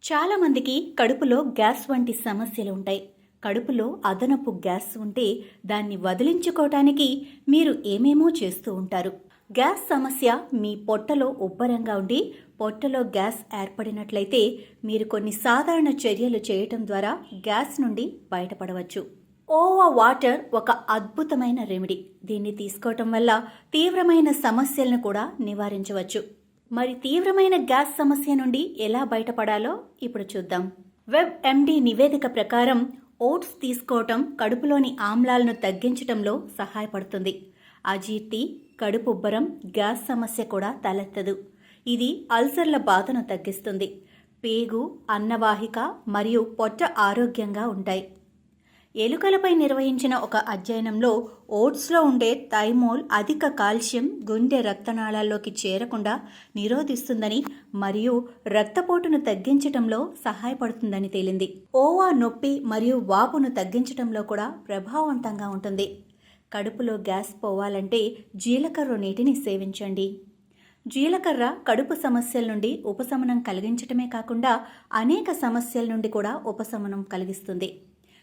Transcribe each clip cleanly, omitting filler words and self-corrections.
చాలామందికి కడుపులో గ్యాస్ వంటి సమస్యలు ఉంటాయి. కడుపులో అదనపు గ్యాస్ ఉంటే దాన్ని వదిలించుకోవటానికి మీరు ఏమేమో చేస్తూ ఉంటారు. గ్యాస్ సమస్య మీ పొట్టలో ఉబ్బరంగా ఉండి పొట్టలో గ్యాస్ ఏర్పడినట్లయితే మీరు కొన్ని సాధారణ చర్యలు చేయటం ద్వారా గ్యాస్ నుండి బయటపడవచ్చు. ఓవా వాటర్ ఒక అద్భుతమైన రెమెడీ. దీన్ని తీసుకోవటం వల్ల తీవ్రమైన సమస్యలను కూడా నివారించవచ్చు. మరి తీవ్రమైన గ్యాస్ సమస్య నుండి ఎలా బయటపడాలో ఇప్పుడు చూద్దాం. వెబ్ ఎండి నివేదిక ప్రకారం ఓట్స్ తీసుకోవటం కడుపులోని ఆమ్లాలను తగ్గించటంలో సహాయపడుతుంది. అజీర్తి, కడుపు ఉబ్బరం, గ్యాస్ సమస్య కూడా తలెత్తదు. ఇది అల్సర్ల బాధను తగ్గిస్తుంది. పేగు, అన్నవాహిక మరియు పొట్ట ఆరోగ్యంగా ఉంటాయి. ఎలుకలపై నిర్వహించిన ఒక అధ్యయనంలో ఓట్స్లో ఉండే థైమోల్ అధిక కాల్షియం గుండె రక్తనాళాల్లోకి చేరకుండా నిరోధిస్తుందని మరియు రక్తపోటును తగ్గించటంలో సహాయపడుతుందని తేలింది. ఓవా నొప్పి మరియు వాపును తగ్గించటంలో కూడా ప్రభావవంతంగా ఉంటుంది. కడుపులో గ్యాస్ పోవాలంటే జీలకర్ర నీటిని సేవించండి. జీలకర్ర కడుపు సమస్యల నుండి ఉపశమనం కలిగించటమే కాకుండా అనేక సమస్యల నుండి కూడా ఉపశమనం కలిగిస్తుంది.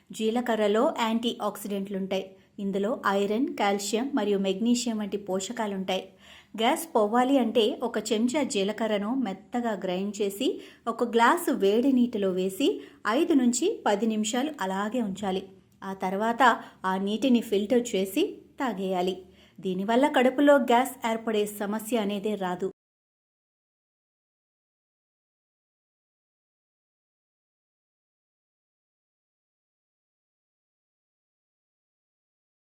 జీలకర్రలో యాంటీ ఆక్సిడెంట్లుంటాయి. ఇందులో ఐరన్, కాల్షియం మరియు మెగ్నీషియం వంటి పోషకాలుంటాయి. గ్యాస్ పోవాలి అంటే ఒక చెంచా జీలకర్రను మెత్తగా గ్రైండ్ చేసి ఒక గ్లాసు వేడి నీటిలో వేసి 5 నుంచి 10 నిమిషాలు అలాగే ఉంచాలి. ఆ తర్వాత ఆ నీటిని ఫిల్టర్ చేసి తాగేయాలి. దీనివల్ల కడుపులో గ్యాస్ ఏర్పడే సమస్య అనేదే రాదు.